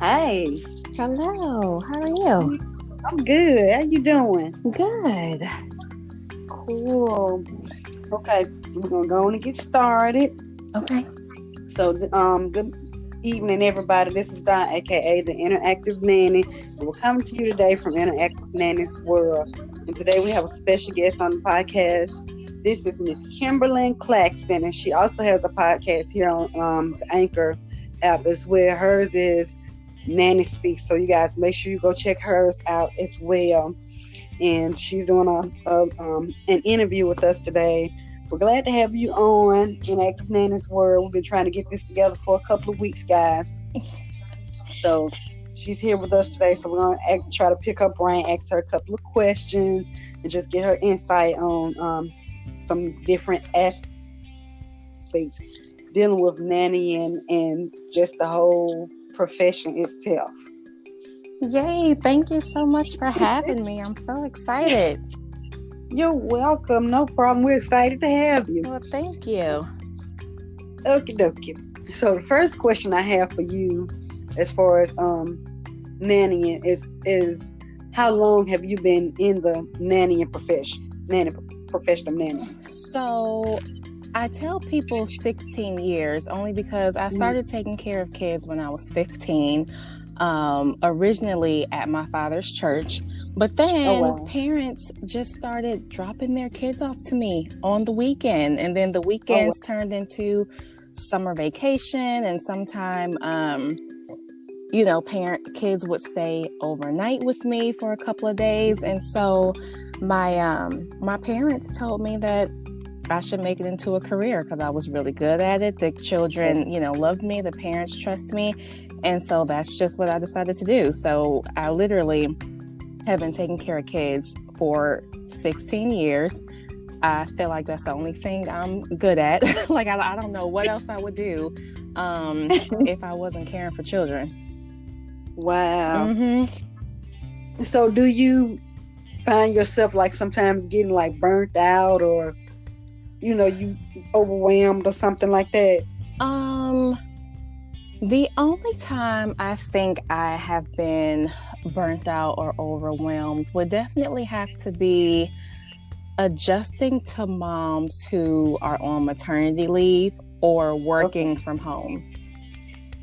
Hey, Hello, how are you? I'm good. How you doing? Good. Cool. Okay, we're gonna go on and get started. Okay. Good evening, everybody. This is Don, aka the Interactive Nanny. And we're coming to you today from Interactive Nanny's World. And today we have a special guest on the podcast. This is Miss Kimberlyn Claxton, and she also has a podcast here on the Anchor app as well. Hers is Nanny Speaks. So you guys make sure you go check hers out as well. And she's doing an interview with us today. We're glad to have you on in Active Nanny's World. We've been trying to get this together for a couple of weeks, guys. So she's here with us today. So we're going to try to pick her brain, ask her a couple of questions, and just get her insight on some different aspects dealing with nannying and just the whole profession itself. Yay, thank you so much for having me. I'm so excited. You're welcome. No problem. We're excited to have you. Well, thank you. Okie dokie. So the first question I have for you as far as nannying is how long have you been in the nannying profession? Profession of nannying. So I tell people 16 years only because I started taking care of kids when I was 15. Originally at my father's church, but then parents just started dropping their kids off to me on the weekend, and then the weekends turned into summer vacation, and sometime kids would stay overnight with me for a couple of days. And so my parents told me that I should make it into a career because I was really good at it. The children loved me, the parents trust me. And so that's just what I decided to do. So I literally have been taking care of kids for 16 years. I feel like that's the only thing I'm good at. Like, I don't know what else I would do if I wasn't caring for children. Wow. Mm-hmm. So do you find yourself like sometimes getting like burnt out or, you overwhelmed or something like that? The only time I think I have been burnt out or overwhelmed would definitely have to be adjusting to moms who are on maternity leave or working from home.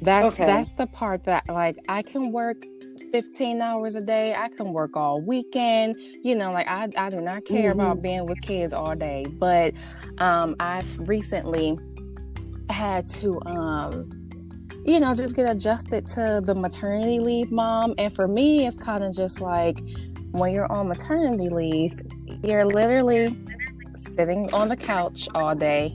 That's the part that, like, I can work 15 hours a day. I can work all weekend. I do not care about being with kids all day. But I've recently had to just get adjusted to the maternity leave mom. And for me, it's kind of just like when you're on maternity leave, you're literally sitting on the couch all day,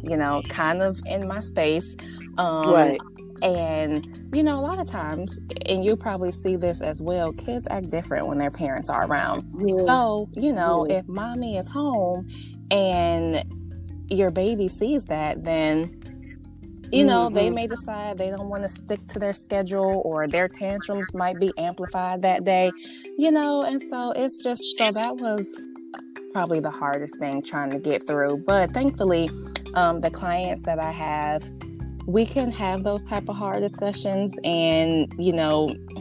kind of in my space. Right. And, a lot of times, and you'll probably see this as well, kids act different when their parents are around. Yeah. So, if mommy is home and your baby sees that, then they may decide they don't want to stick to their schedule, or their tantrums might be amplified that day, and so it's just, so that was probably the hardest thing trying to get through. But thankfully, the clients that I have, we can have those type of hard discussions and,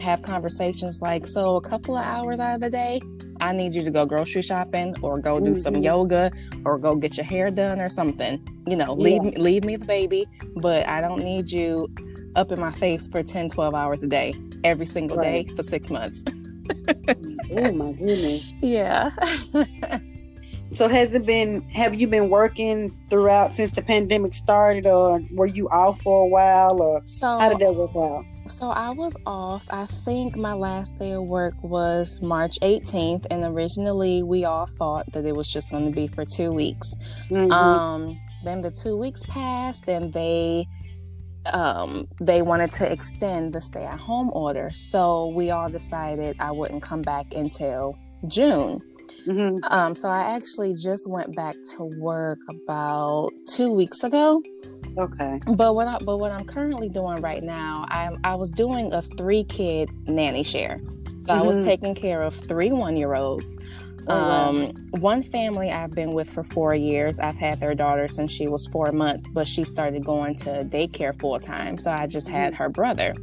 have conversations like, so a couple of hours out of the day, I need you to go grocery shopping or go do some yoga or go get your hair done or something. Leave me the baby, but I don't need you up in my face for 10, 12 hours a day, every single day for 6 months. Oh my goodness. Yeah. So have you been working throughout since the pandemic started, or were you off for a while, or how did that work out? So I was off. I think my last day of work was March 18th, and originally we all thought that it was just going to be for 2 weeks. Then the 2 weeks passed, and they wanted to extend the stay-at-home order. So we all decided I wouldn't come back until June. So I actually just went back to work about 2 weeks ago. Okay. But what I'm currently doing right now, I was doing a 3-kid nanny share. So I was taking care of 3 1-year-olds. One family I've been with for 4 years. I've had their daughter since she was 4 months, but she started going to daycare full time. So I just had her brother.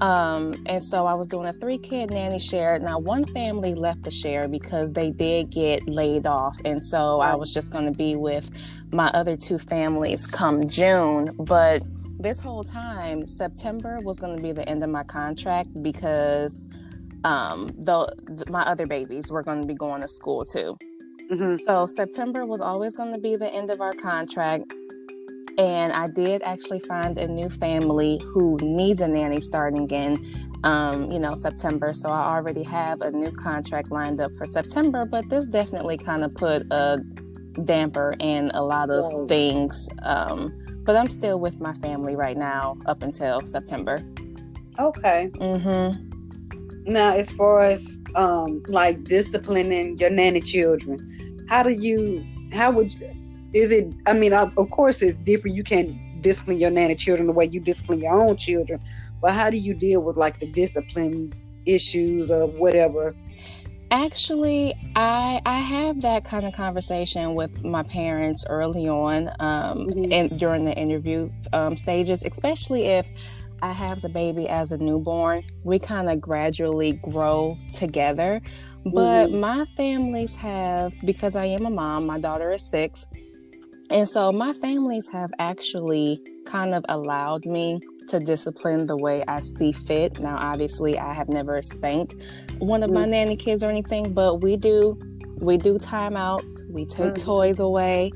And so I was doing a 3-kid nanny share. Now, one family left the share because they did get laid off. And so I was just going to be with my other 2 families come June. But this whole time, September was going to be the end of my contract because my other babies were going to be going to school too. Mm-hmm. So September was always going to be the end of our contract. And I did actually find a new family who needs a nanny starting in, September. So I already have a new contract lined up for September. But this definitely kind of put a damper in a lot of things. But I'm still with my family right now up until September. Okay. Mm-hmm. Now, as far as like disciplining your nanny children, of course it's different. You can't discipline your nanny children the way you discipline your own children, but how do you deal with like the discipline issues or whatever? Actually, I have that kind of conversation with my parents early on and during the interview stages, especially if I have the baby as a newborn. We kind of gradually grow together. But my families have, because I am a mom, my daughter is 6. And so my families have actually kind of allowed me to discipline the way I see fit. Now, obviously, I have never spanked one of my nanny kids or anything, but we do timeouts. We take toys away.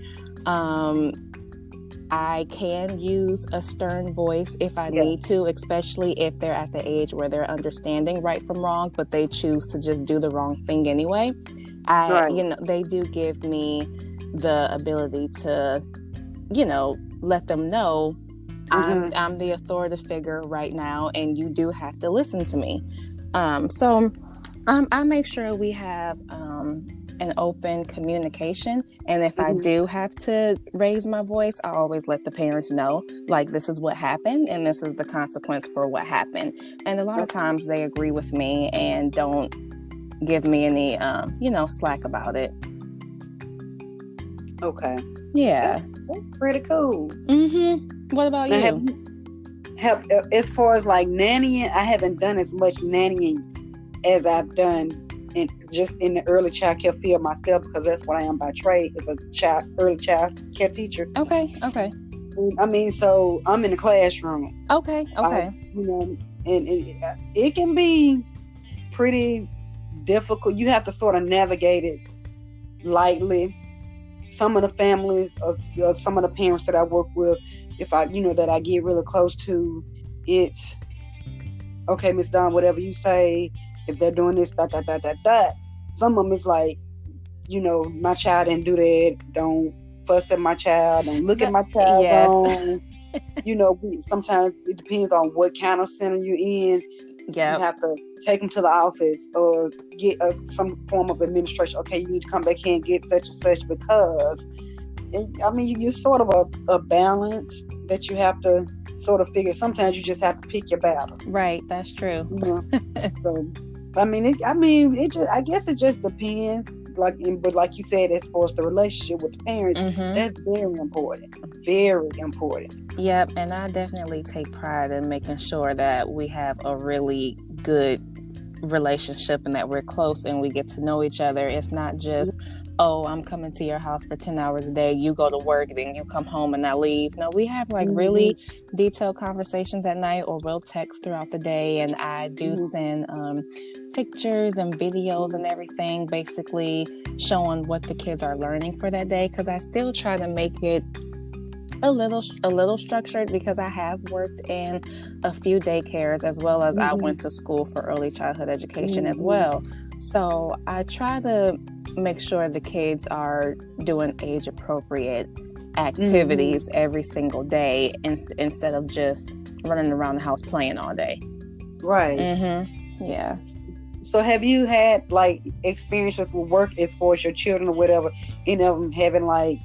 I can use a stern voice if I need to, especially if they're at the age where they're understanding right from wrong, but they choose to just do the wrong thing anyway. They do give me the ability to, let them know I'm the authoritative figure right now, and you do have to listen to me. So I make sure we have an open communication, and if I do have to raise my voice, I always let the parents know, like, this is what happened and this is the consequence for what happened. And a lot of times they agree with me and don't give me any slack about it. Okay. Yeah. That's pretty cool. What about you? As far as like nannying, I haven't done as much nannying as I've done in the early child care field myself, because that's what I am by trade, as a early child care teacher. Okay. I mean, so I'm in the classroom. Okay. And it can be pretty difficult. You have to sort of navigate it lightly. Some of the families or some of the parents that I work with, if I, that I get really close to, it's okay, Miss Dawn, whatever you say, if they're doing this, some of them is like, my child didn't do that. Don't fuss at my child. Don't look at my child wrong. Sometimes it depends on what kind of center you're in. Yeah, you have to take them to the office or get some form of administration. Okay, you need to come back here and get such and such because, you're sort of a balance that you have to sort of figure. Sometimes you just have to pick your battles. Right, that's true. So, I guess it just depends. But like you said, as far as the relationship with the parents, that's very important. Very important. Yep, and I definitely take pride in making sure that we have a really good relationship and that we're close and we get to know each other. It's not just, I'm coming to your house for 10 hours a day, you go to work, then you come home and I leave. No, we have really detailed conversations at night, or we'll text throughout the day, and I do send pictures and videos and everything, basically showing what the kids are learning for that day, because I still try to make it a little structured, because I have worked in a few daycares, as well as I went to school for early childhood education as well. So I try to make sure the kids are doing age appropriate activities every single day instead of just running around the house playing all day. Right. Yeah. So have you had like experiences with work as far as your children or whatever, any of them having like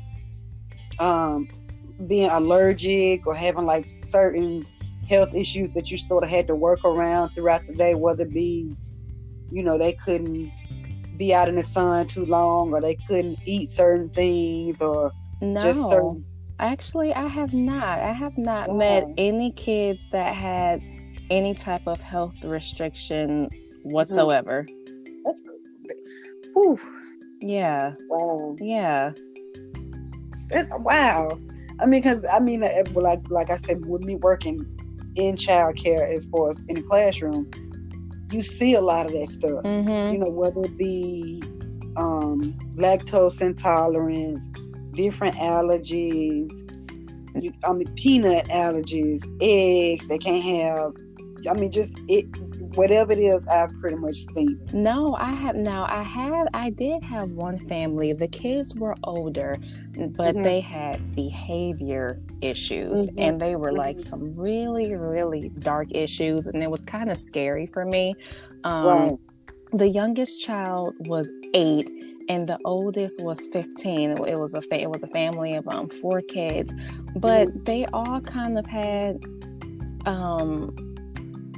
being allergic or having like certain health issues that you sort of had to work around throughout the day, whether it be, they couldn't be out in the sun too long, or they couldn't eat certain things, or just certain... Actually, I have not met any kids that had any type of health restriction whatsoever. That's good. Whew. Yeah. Wow. Yeah. Wow. Because like I said, with me working in childcare as far as in the classroom, you see a lot of that stuff. Whether it be lactose intolerance, different allergies, peanut allergies, eggs they can't have. Just it, whatever it is, I've pretty much seen it. No, I did have one family. The kids were older, but they had behavior issues, and they were like some really, really dark issues, and it was kind of scary for me. Right. The youngest child was 8, and the oldest was 15. It was a family of 4 kids, but they all kind of had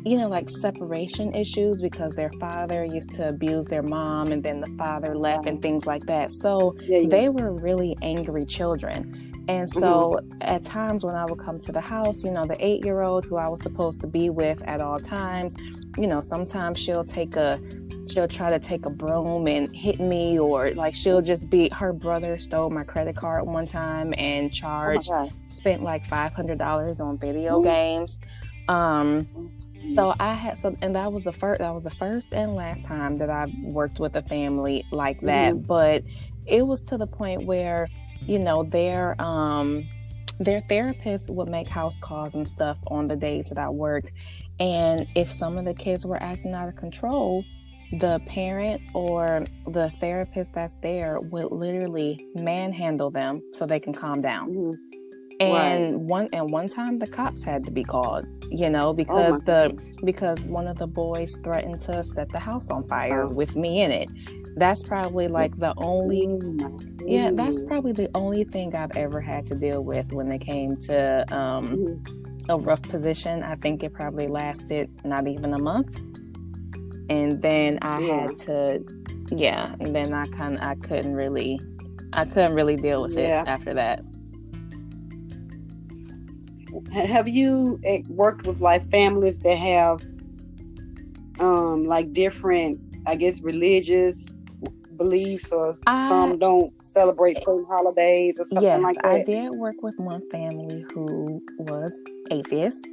like separation issues because their father used to abuse their mom, and then the father left and things like that. So they were really angry children. And so at times when I would come to the house, the 8-year-old who I was supposed to be with at all times, sometimes she'll try to take a broom and hit me, or like her brother stole my credit card one time and spent like $500 on video games. So I had and that was the first and last time that I worked with a family like that. But it was to the point where, their therapists would make house calls and stuff on the days that I worked. And if some of the kids were acting out of control, the parent or the therapist that's there would literally manhandle them so they can calm down. And one time the cops had to be called, because one of the boys threatened to set the house on fire with me in it. That's probably like the only thing I've ever had to deal with when it came to a rough position. I think it probably lasted not even a month. And then I had to, and then I couldn't really deal with it after that. Have you worked with like families that have like different, I guess, religious beliefs, or some don't celebrate certain holidays or something like that? Yes, I did work with one family who was atheist.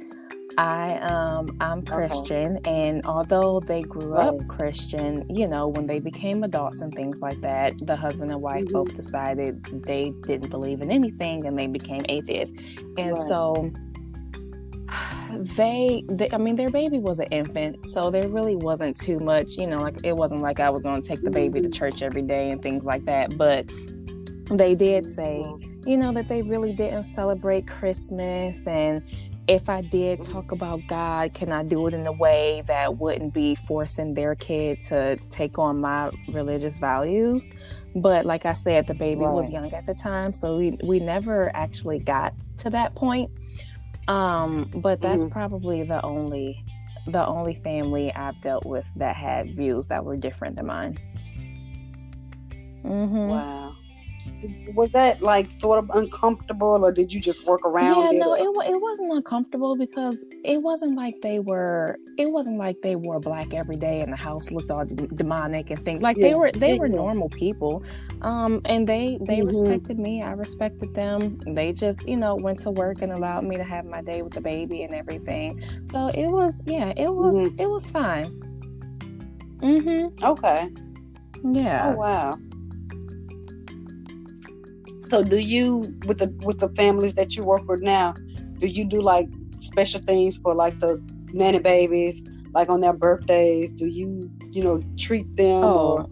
I'm Christian, and although they grew up Christian, when they became adults and things like that, the husband and wife both decided they didn't believe in anything, and they became atheists. And so their baby was an infant, so there really wasn't too much, like it wasn't like I was going to take the baby to church every day and things like that. But they did say, that they really didn't celebrate Christmas, and if I did talk about God, can I do it in a way that wouldn't be forcing their kid to take on my religious values? But like I said, the baby was young at the time, so we never actually got to that point. But that's probably the only family I've dealt with that had views that were different than mine. Wow. Was that like sort of uncomfortable, or did you just work around it? No, it wasn't uncomfortable because it wasn't like they wore black every day and the house looked all demonic and things like they were normal people. And they respected me. I respected them. They just, went to work and allowed me to have my day with the baby and everything. So it was fine. Okay. Yeah. Oh, wow. So do you, with the families that you work with now, do you do like special things for like the nanny babies, like on their birthdays? Do you, treat them or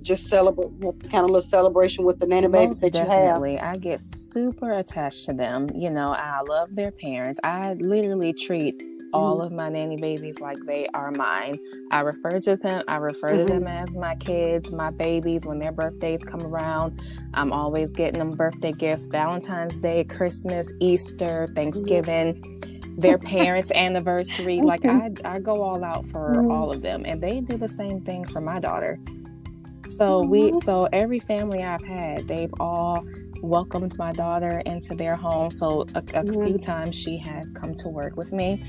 just celebrate, kind of little celebration with the nanny babies that definitely. you have? I get super attached to them. I love their parents. I literally treat all of my nanny babies like they are mine. I refer to them as my kids, my babies. When their birthdays come around, I'm always getting them birthday gifts, Valentine's Day, Christmas, Easter, Thanksgiving, their parents' anniversary. Like I go all out for all of them, and they do the same thing for my daughter. So every family I've had, they've all welcomed my daughter into their home. So a few times she has come to work with me.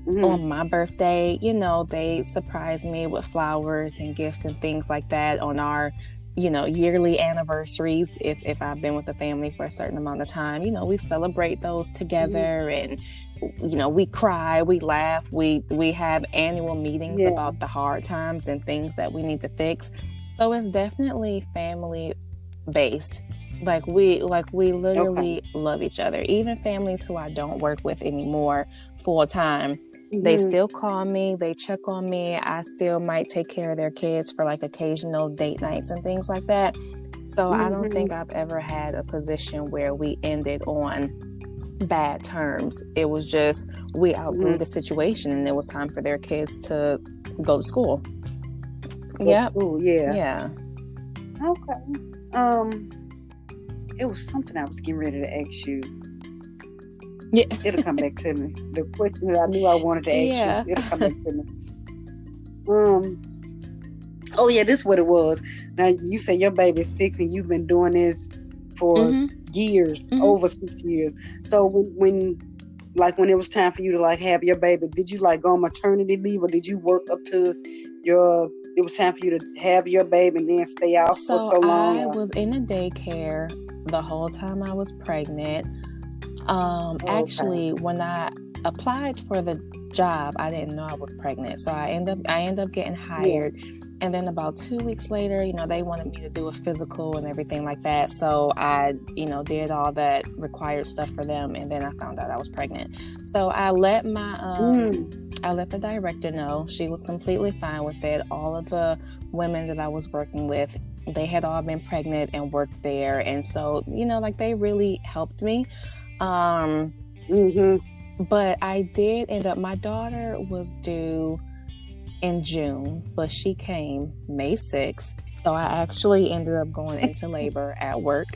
on my birthday, they surprise me with flowers and gifts and things like that on our, yearly anniversaries. If I've been with the family for a certain amount of time, we celebrate those together, and we cry, we laugh, we have annual meetings about the hard times and things that we need to fix. So it's definitely family based. Like we literally love each other. Even families who I don't work with anymore full time, they still call me, they check on me. I still might take care of their kids for like occasional date nights and things like that. So I don't think I've ever had a position where we ended on bad terms. It was just we outgrew the situation, and it was time for their kids to go to school. Yeah. Yeah. Okay. It was something I was getting ready to ask you. Yeah. It'll come back to me. The question that I knew I wanted to ask you, it'll come back to me. Oh yeah, this is what it was. Now you say your baby's 6 and you've been doing this for years, over 6 years. So when it was time for you to like have your baby, did you like go on maternity leave, or did you work up to it was time for you to have your baby and then stay out for so long? I was in a daycare the whole time I was pregnant. Actually, when I applied for the job, I didn't know I was pregnant. So I ended up getting hired. And then about 2 weeks later, they wanted me to do a physical and everything like that. So I, did all that required stuff for them. And then I found out I was pregnant. So I let I let the director know. She was completely fine with it. All of the women that I was working with, they had all been pregnant and worked there. And so, they really helped me. But I did end up, my daughter was due in June, but she came May 6th. So I actually ended up going into labor at work.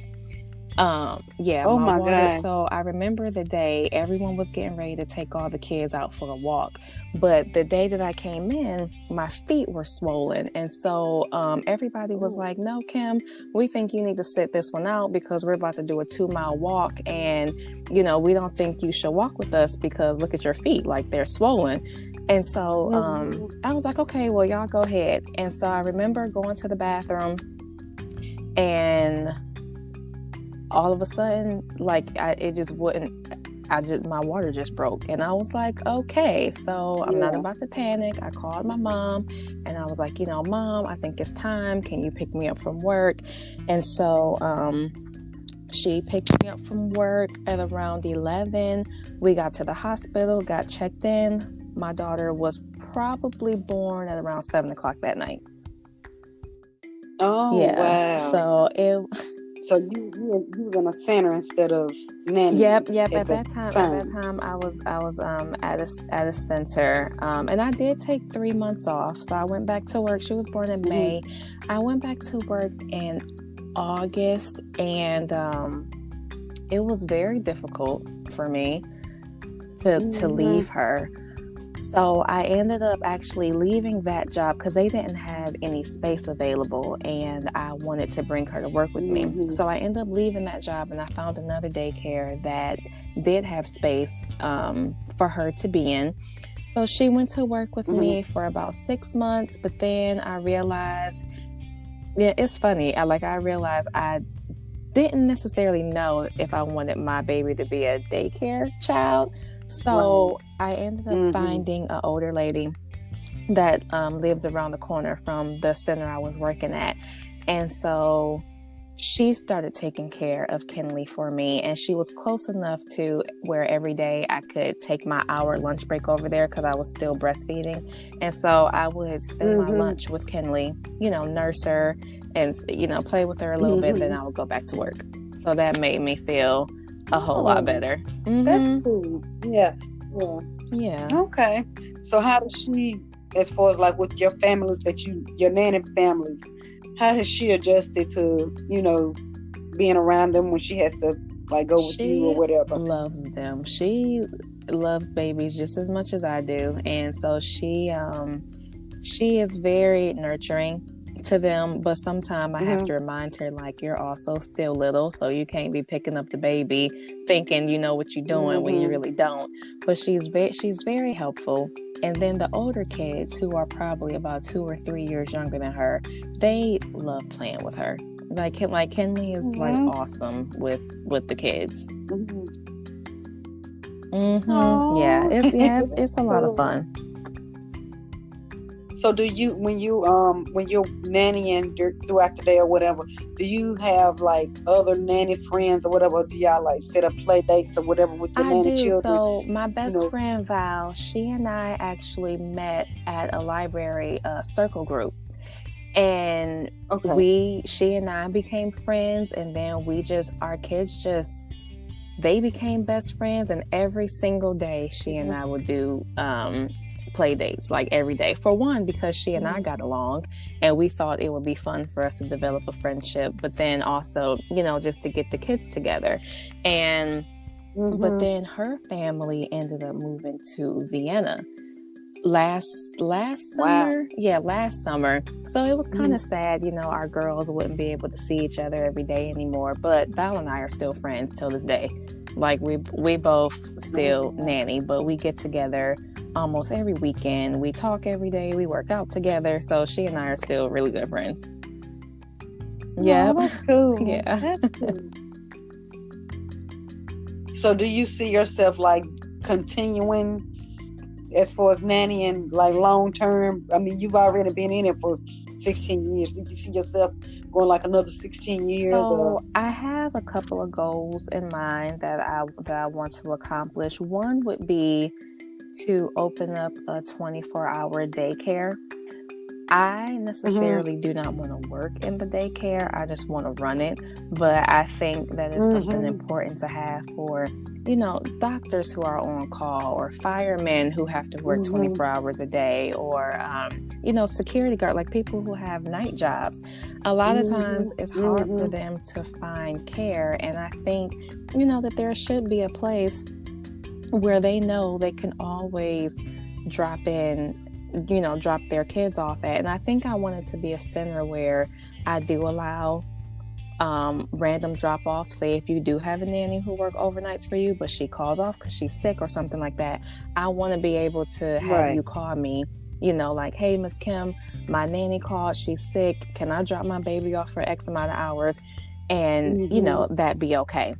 My God. So I remember the day everyone was getting ready to take all the kids out for a walk. But the day that I came in, my feet were swollen. And so everybody was like, no, Kim, we think you need to sit this one out because we're about to do a 2-mile walk. And, we don't think you should walk with us because look at your feet, like they're swollen. And so I was like, okay, well, y'all go ahead. And so I remember going to the bathroom, and all of a sudden, my water just broke. And I was like, okay, so I'm not about to panic. I called my mom and I was like, Mom, I think it's time. Can you pick me up from work? And so she picked me up from work at around 11. We got to the hospital, got checked in. My daughter was probably born at around 7 o'clock that night. Oh, yeah. Wow. So you were in a center instead of Nanny. Yep. At that time, I was at a center, and I did take 3 months off. So I went back to work. She was born in May. I went back to work in August, and it was very difficult for me to leave her. So I ended up actually leaving that job because they didn't have any space available, and I wanted to bring her to work with me. So I ended up leaving that job, and I found another daycare that did have space for her to be in. So she went to work with me for about 6 months, but then I realized, it's funny. I realized I didn't necessarily know if I wanted my baby to be a daycare child. So I ended up finding an older lady that lives around the corner from the center I was working at. And so she started taking care of Kinley for me. And she was close enough to where every day I could take my hour lunch break over there because I was still breastfeeding. And so I would spend my lunch with Kinley, nurse her and, play with her a little bit. Then I would go back to work. So that made me feel a whole lot better. That's cool. Yeah. Okay. So how does she, as far as with your families your nanny families, how has she adjusted to, being around them when she has to go with you or whatever? She loves them. She loves babies just as much as I do. And so she is very nurturing. to them, but sometimes I have to remind her, like, you're also still little, so you can't be picking up the baby thinking you know what you're doing when you really don't. But she's very helpful. And then the older kids, who are probably about 2 or 3 years younger than her, they love playing with her. Like Kenley is like awesome with the kids. Yeah, it's a lot of fun. So do you, when you're nannying throughout the day or whatever, do you have like other nanny friends or whatever? Or do y'all like set up play dates or whatever with your nanny children? So my best friend Val, she and I actually met at a library circle group. And she and I became friends, and then our kids they became best friends, and every single day she and I would do play dates, like every day. For one, because she and I got along and we thought it would be fun for us to develop a friendship, but then also, just to get the kids together. And but then her family ended up moving to Vienna last summer. Last summer. So it was kind of sad, our girls wouldn't be able to see each other every day anymore, but Val and I are still friends till this day. Like we both still nanny, but we get together almost every weekend. We talk every day. We work out together. So she and I are still really good friends. Yeah, that's cool. Yeah. That's cool. So do you see yourself like continuing as far as nannying, like long term? I mean, you've already been in it for 16 years. Do you see yourself going like another 16 years? So I have a couple of goals in mind that I want to accomplish. One would be to open up a 24-hour daycare. I necessarily do not want to work in the daycare. I just want to run it. But I think that is something important to have for, doctors who are on call, or firemen who have to work 24 hours a day, or, security guard, like people who have night jobs. A lot of times it's hard for them to find care. And I think, that there should be a place where they know they can always drop their kids off at. And I think I want it to be a center where I do allow random drop off. Say if you do have a nanny who work overnights for you, but she calls off because she's sick or something like that, I want to be able to have you call me, like, hey, Miss Kim, my nanny called, she's sick, can I drop my baby off for X amount of hours? And that be okay.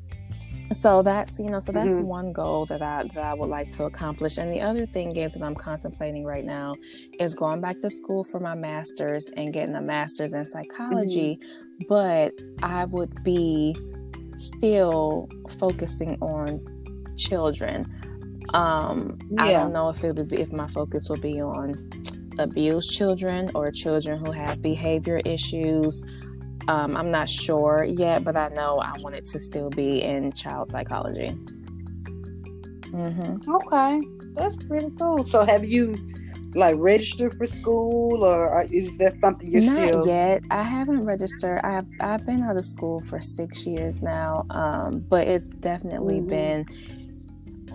So that's one goal that I would like to accomplish. And the other thing is that I'm contemplating right now is going back to school for my master's and getting a master's in psychology, but I would be still focusing on children. I don't know if my focus will be on abused children or children who have behavior issues. I'm not sure yet, but I know I want it to still be in child psychology. Okay, that's pretty cool. So have you like registered for school, or is that something you're still? Not yet. I haven't registered. I've been out of school for 6 years now, but it's definitely been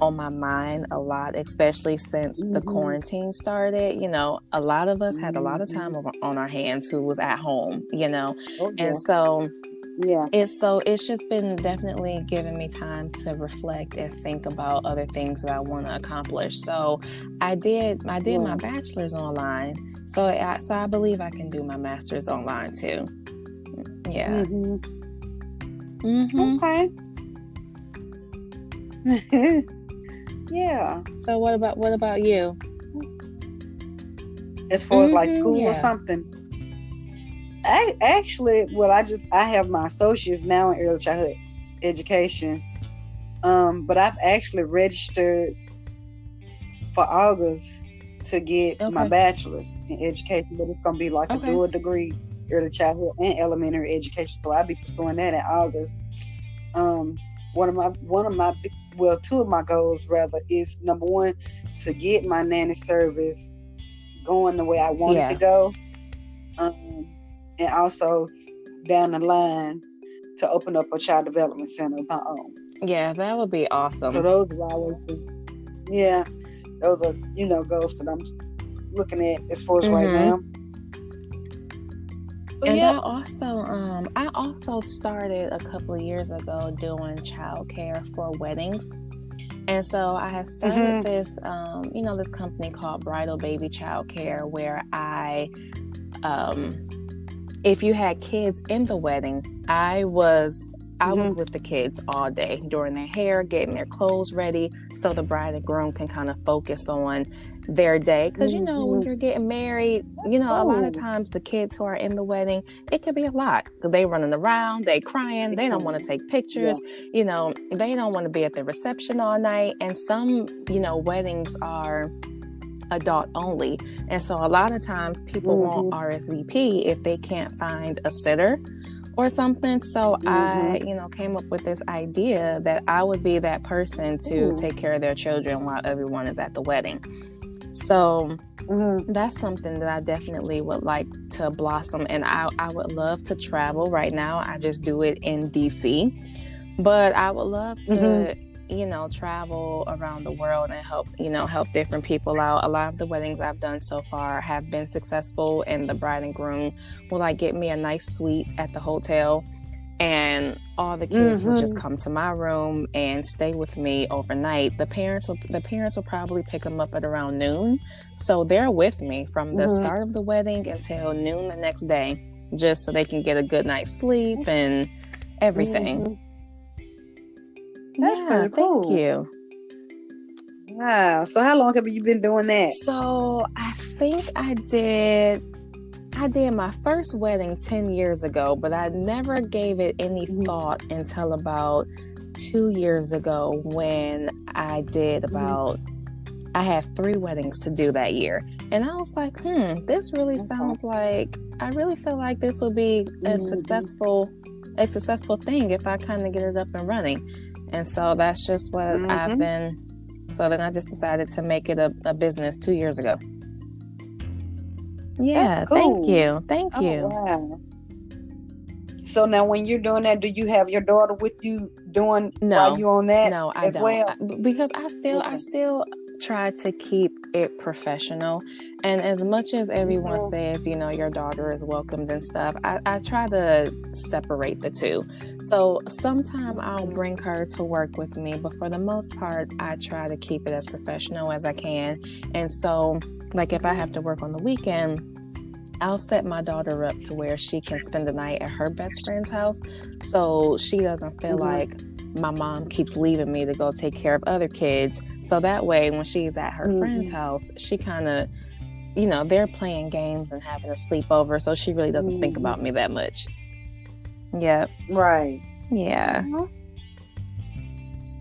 on my mind a lot, especially since the quarantine started. A lot of us had a lot of time on our hands who was at home, and so it's just been definitely giving me time to reflect and think about other things that I want to accomplish. So I did my bachelor's online, so I believe I can do my master's online too. Okay. Yeah. So what about you? As far as like school or something? I have my associates now in early childhood education. But I've actually registered for August to get my bachelor's in education, but it's gonna be like a dual degree, early childhood and elementary education. So I'll be pursuing that in August. Two of my goals rather is, number one, to get my nanny service going the way I want it to go, and also down the line to open up a child development center of my own. Yeah, that would be awesome. So those are always those are goals that I'm looking at as far as right now. And I also started a couple of years ago doing childcare for weddings. And so I had started this, this company called Bridal Baby Childcare, where if you had kids in the wedding, I was with the kids all day, doing their hair, getting their clothes ready, so the bride and groom can kind of focus on their day. Because, when you're getting married, a lot of times the kids who are in the wedding, it could be a lot. They running around, they crying, they don't want to take pictures, they don't want to be at the reception all night. And some, weddings are adult only. And so a lot of times people won't RSVP if they can't find a sitter or something. So I, came up with this idea that I would be that person to take care of their children while everyone is at the wedding. So that's something that I definitely would like to blossom. And I would love to travel. Right now, I just do it in DC. But I would love to, travel around the world and help different people out. A lot of the weddings I've done so far have been successful, and the bride and groom will get me a nice suite at the hotel, and all the kids will just come to my room and stay with me overnight. The parents will probably pick them up at around noon, so they're with me from the start of the wedding until noon the next day, just so they can get a good night's sleep and everything. That's pretty cool. Thank you. Wow. So how long have you been doing that? So I think I did my first wedding 10 years ago, but I never gave it any thought until about 2 years ago, when I did I had 3 weddings to do that year. And I was like, this really sounds like, I really feel like this would be a successful thing if I kind of get it up and running. And so that's just what I've been. So then I just decided to make it a business 2 years ago. Yeah, cool. Thank you. Wow. So now when you're doing that, do you have your daughter with you while you on that? No, I don't. Well? Because I still try to keep it professional. And as much as everyone says, your daughter is welcomed and stuff, I try to separate the two. So sometime I'll bring her to work with me, but for the most part, I try to keep it as professional as I can. And so, if I have to work on the weekend, I'll set my daughter up to where she can spend the night at her best friend's house, so she doesn't feel like my mom keeps leaving me to go take care of other kids. So that way, when she's at her friend's house, she kind of, they're playing games and having a sleepover, so she really doesn't think about me that much. Yep. Right. Yeah.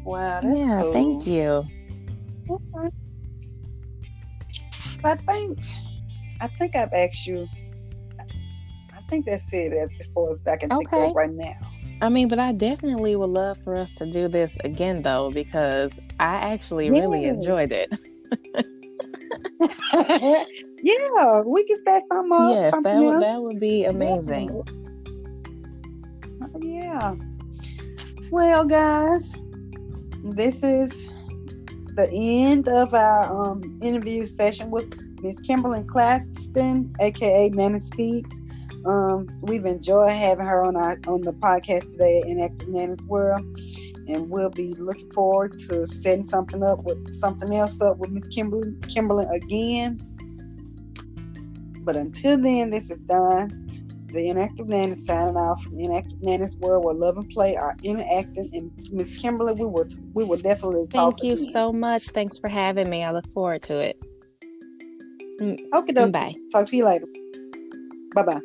Wow, that's cool. Thank you. Okay. I think I've asked you. I think that's it as far as I can think of right now. I mean, but I definitely would love for us to do this again, though, because I actually really enjoyed it. Yeah, we can start something up. Yes, that would be amazing. Yeah. Well, guys, this is the end of our interview session with Miss Kimberlyn Claxton, aka Nanny Speaks. We've enjoyed having her on the podcast today at Inactive Nanny's World, and we'll be looking forward to setting something else up with Miss Kimberlyn again. But until then, this is Don, the Inactive Nanny, signing off from Inactive Nanny's World, where love and play are interactive. And Miss Kimberlyn, we will definitely talk. Thank you so much. Thanks for having me. I look forward to it. Okay, bye. Talk to you later. Bye-bye.